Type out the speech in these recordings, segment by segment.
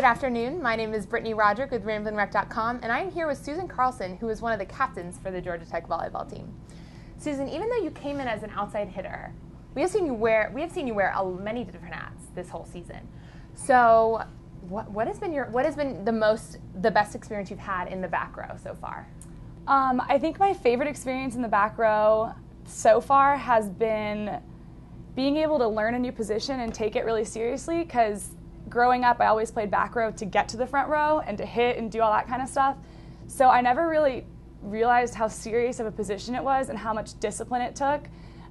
Good afternoon. My name is Brittany Roderick with RamblinRec.com, and I am here with Susan Carlson, who is one of the captains for the Georgia Tech volleyball team. Susan, even though you came in as an outside hitter, we have seen you wear many different hats this whole season. So, what has been the best experience you've had in the back row so far? I think my favorite experience in the back row so far has been being able to learn a new position and take it really seriously, because growing up I always played back row to get to the front row and to hit and do all that kind of stuff. So I never really realized how serious of a position it was and how much discipline it took.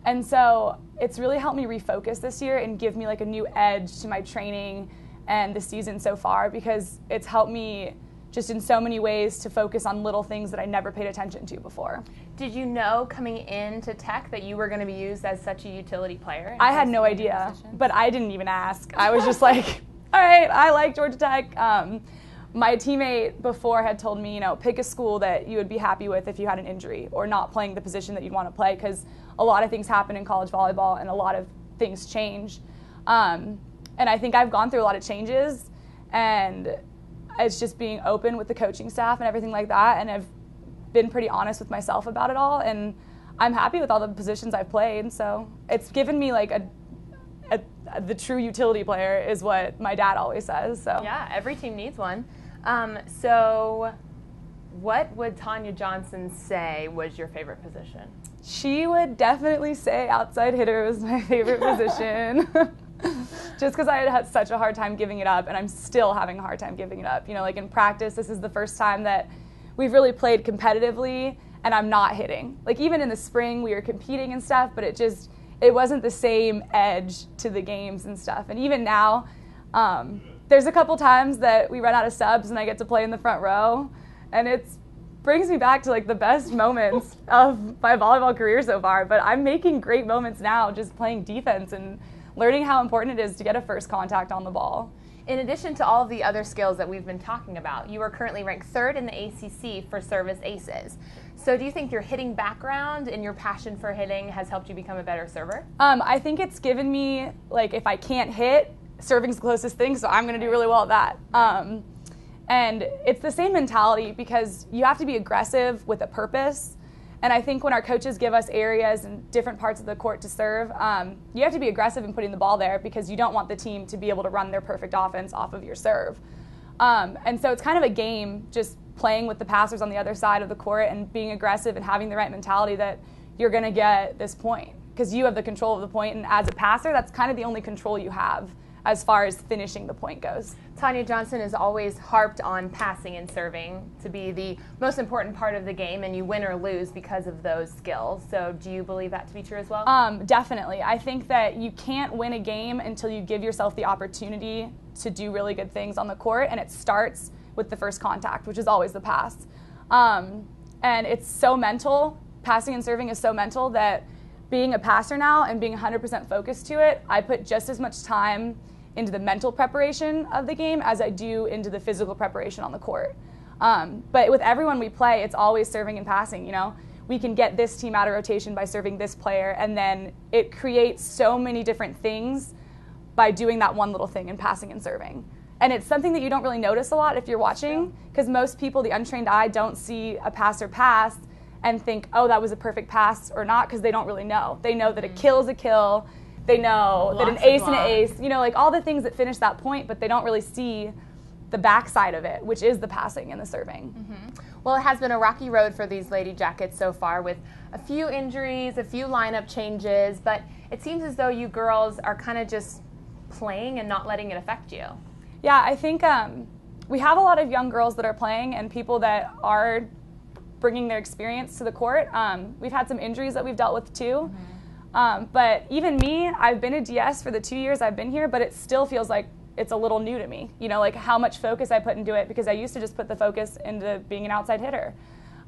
And so it's really helped me refocus this year and give me like a new edge to my training and the season so far, because it's helped me just in so many ways to focus on little things that I never paid attention to before. Did you know coming into Tech that you were going to be used as such a utility player? I had no idea, but I didn't even ask. I was just like, all right, I like Georgia Tech. My teammate before had told me, pick a school that you would be happy with if you had an injury or not playing the position that you'd want to play, because a lot of things happen in college volleyball and a lot of things change. And I think I've gone through a lot of changes, and it's just being open with the coaching staff and everything like that, and I've been pretty honest with myself about it all, and I'm happy with all the positions I've played. So it's given me like the true utility player is what my dad always says. So yeah, every team needs one. So what would Tanya Johnson say was your favorite position? She would definitely say outside hitter was my favorite position. Just because I had such a hard time giving it up, and I'm still having a hard time giving it up. Like in practice, this is the first time that we've really played competitively and I'm not hitting. Like even in the spring we were competing and stuff, but it wasn't the same edge to the games and stuff. And even now, there's a couple times that we run out of subs and I get to play in the front row, and it brings me back to like the best moments of my volleyball career so far. But I'm making great moments now just playing defense and learning how important it is to get a first contact on the ball. In addition to all of the other skills that we've been talking about, you are currently ranked 3rd in the ACC for service aces. So do you think your hitting background and your passion for hitting has helped you become a better server? I think it's given me, like, if I can't hit, serving's the closest thing, so I'm going to do really well at that. And it's the same mentality, because you have to be aggressive with a purpose. And I think when our coaches give us areas and different parts of the court to serve, you have to be aggressive in putting the ball there, because you don't want the team to be able to run their perfect offense off of your serve. And so it's kind of a game just playing with the passers on the other side of the court and being aggressive and having the right mentality that you're going to get this point, because you have the control of the point. And as a passer, that's kind of the only control you have as far as finishing the point goes. Tanya Johnson has always harped on passing and serving to be the most important part of the game, and you win or lose because of those skills. So do you believe that to be true as well? Definitely. I think that you can't win a game until you give yourself the opportunity to do really good things on the court, and it starts with the first contact, which is always the pass. And it's so mental. Passing and serving is so mental that being a passer now and being 100% focused to it, I put just as much time into the mental preparation of the game as I do into the physical preparation on the court. But with everyone we play, it's always serving and passing. We can get this team out of rotation by serving this player, and then it creates so many different things by doing that one little thing in passing and serving. And it's something that you don't really notice a lot if you're watching, because most people, the untrained eye, don't see a passer pass and think, oh, that was a perfect pass or not, because they don't really know. They know that a kill is a kill. They know that an ace and an ace, like all the things that finish that point, but they don't really see the backside of it, which is the passing and the serving. Mm-hmm. Well, it has been a rocky road for these Lady Jackets so far, with a few injuries, a few lineup changes, but it seems as though you girls are kind of just playing and not letting it affect you. Yeah, I think we have a lot of young girls that are playing and people that are bringing their experience to the court. We've had some injuries that we've dealt with too. Mm-hmm. But even me, I've been a DS for the 2 years I've been here, but it still feels like it's a little new to me, like how much focus I put into it, because I used to just put the focus into being an outside hitter.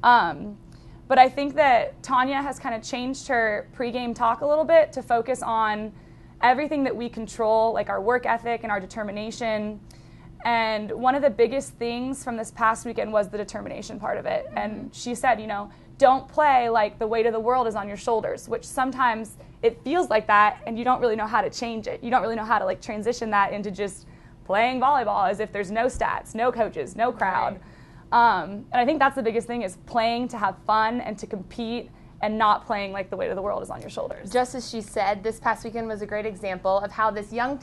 But I think that Tanya has kind of changed her pregame talk a little bit to focus on everything that we control, like our work ethic and our determination. And one of the biggest things from this past weekend was the determination part of it. And she said, don't play like the weight of the world is on your shoulders, which sometimes it feels like that, and you don't really know how to change it. You don't really know how to transition that into just playing volleyball as if there's no stats, no coaches, no crowd. Right. And I think that's the biggest thing, is playing to have fun and to compete, and not playing like the weight of the world is on your shoulders. Just as she said, this past weekend was a great example of how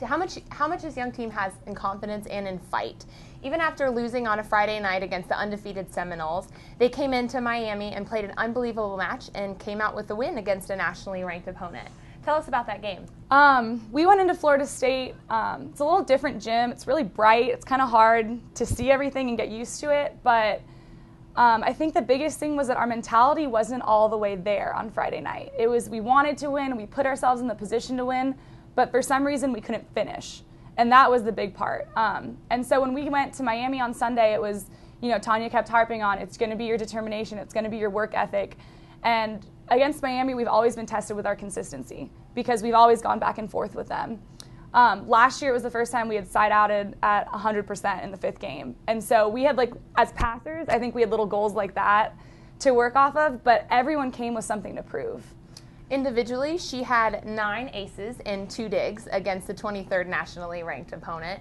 how much this young team has in confidence and in fight. Even after losing on a Friday night against the undefeated Seminoles, they came into Miami and played an unbelievable match and came out with the win against a nationally ranked opponent. Tell us about that game. We went into Florida State. It's a little different gym. It's really bright. It's kind of hard to see everything and get used to it, but I think the biggest thing was that our mentality wasn't all the way there on Friday night. It was, we wanted to win, we put ourselves in the position to win, but for some reason we couldn't finish. And that was the big part. And so when we went to Miami on Sunday, it was, Tanya kept harping on, it's going to be your determination, it's going to be your work ethic. And against Miami, we've always been tested with our consistency, because we've always gone back and forth with them. Last year, it was the first time we had side-outed at 100% in the 5th game. And so we had, as passers, I think we had little goals like that to work off of, but everyone came with something to prove. Individually, she had 9 aces and 2 digs against the 23rd nationally ranked opponent.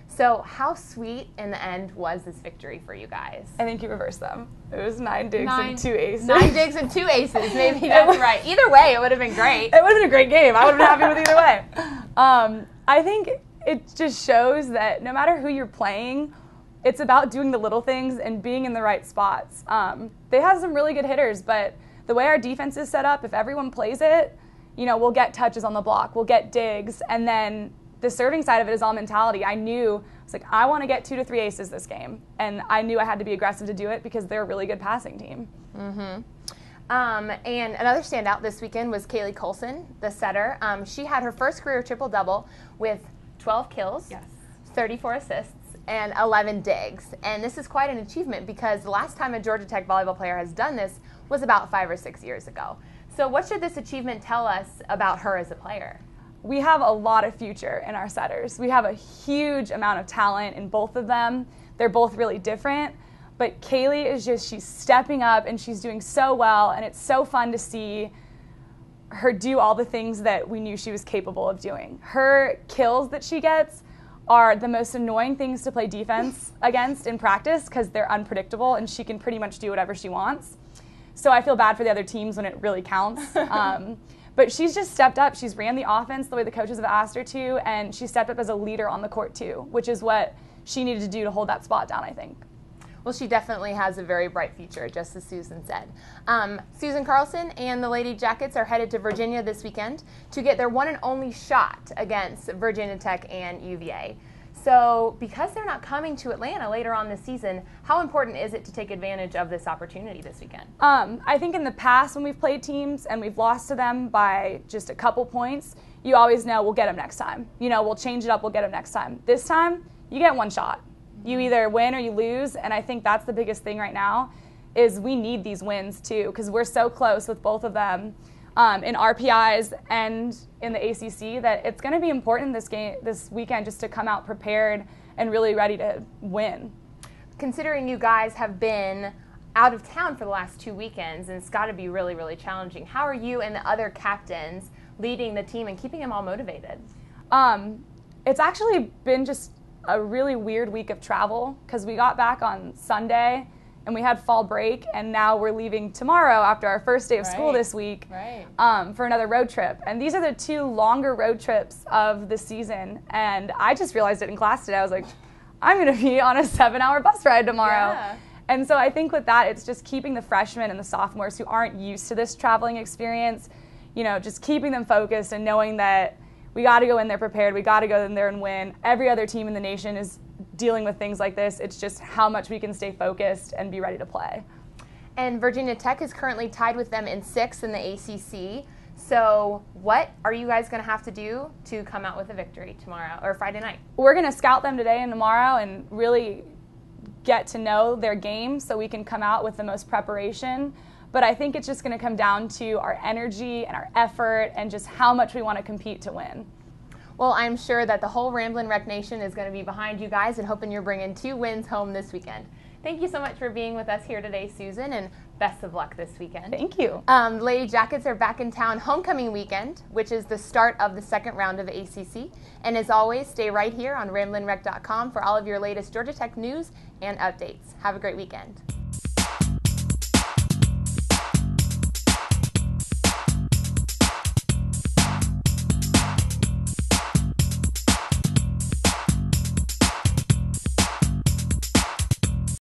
So how sweet in the end was this victory for you guys? I think you reversed them. It was 9 digs and 2 aces. 9 digs and 2 aces. Maybe that's right. Either way, it would have been great. It would have been a great game. I would have been happy with either way. I think it just shows that no matter who you're playing, it's about doing the little things and being in the right spots. They have some really good hitters, but the way our defense is set up, if everyone plays it, we'll get touches on the block, we'll get digs, and then the serving side of it is all mentality. I want to get 2 to 3 aces this game, and I knew I had to be aggressive to do it because they're a really good passing team. Mm-hmm. And another standout this weekend was Kaylee Carlson, the setter. She had her first career triple-double with 12 kills, 34 assists, and 11 digs. And this is quite an achievement, because the last time a Georgia Tech volleyball player has done this was about 5 or 6 years ago. So what should this achievement tell us about her as a player? We have a lot of future in our setters. We have a huge amount of talent in both of them. They're both really different. But Kaylee she's stepping up and she's doing so well, and it's so fun to see her do all the things that we knew she was capable of doing. Her kills that she gets are the most annoying things to play defense against in practice, because they're unpredictable and she can pretty much do whatever she wants. So I feel bad for the other teams when it really counts. But she's just stepped up. She's ran the offense the way the coaches have asked her to, and she stepped up as a leader on the court too, which is what she needed to do to hold that spot down, I think. Well, she definitely has a very bright future, just as Susan said. Susan Carlson and the Lady Jackets are headed to Virginia this weekend to get their one and only shot against Virginia Tech and UVA. So because they're not coming to Atlanta later on this season, how important is it to take advantage of this opportunity this weekend? I think in the past when we've played teams and we've lost to them by just a couple points, you always know we'll get them next time. We'll change it up, we'll get them next time. This time, you get one shot. You either win or you lose, and I think that's the biggest thing right now, is we need these wins too, because we're so close with both of them in RPIs and in the ACC, that it's going to be important this weekend just to come out prepared and really ready to win. Considering you guys have been out of town for the last 2 weekends, and it's got to be really, really challenging, how are you and the other captains leading the team and keeping them all motivated? It's actually been just a really weird week of travel, because we got back on Sunday and we had fall break, and now we're leaving tomorrow after our first day of school this week for another road trip. And these are the 2 longer road trips of the season, and I just realized it in class today. I was like, I'm going to be on a 7-hour bus ride tomorrow. Yeah. And so I think with that, it's just keeping the freshmen and the sophomores who aren't used to this traveling experience, just keeping them focused and knowing that we got to go in there prepared. We got to go in there and win. Every other team in the nation is dealing with things like this. It's just how much we can stay focused and be ready to play. And Virginia Tech is currently tied with them in 6th in the ACC. So what are you guys going to have to do to come out with a victory tomorrow or Friday night? We're going to scout them today and tomorrow and really get to know their game so we can come out with the most preparation. But I think it's just going to come down to our energy and our effort and just how much we want to compete to win. Well, I'm sure that the whole Ramblin' Rec Nation is going to be behind you guys and hoping you're bringing 2 wins home this weekend. Thank you so much for being with us here today, Susan, and best of luck this weekend. Thank you. Lady Jackets are back in town homecoming weekend, which is the start of the second round of ACC. And as always, stay right here on RamblinRec.com for all of your latest Georgia Tech news and updates. Have a great weekend.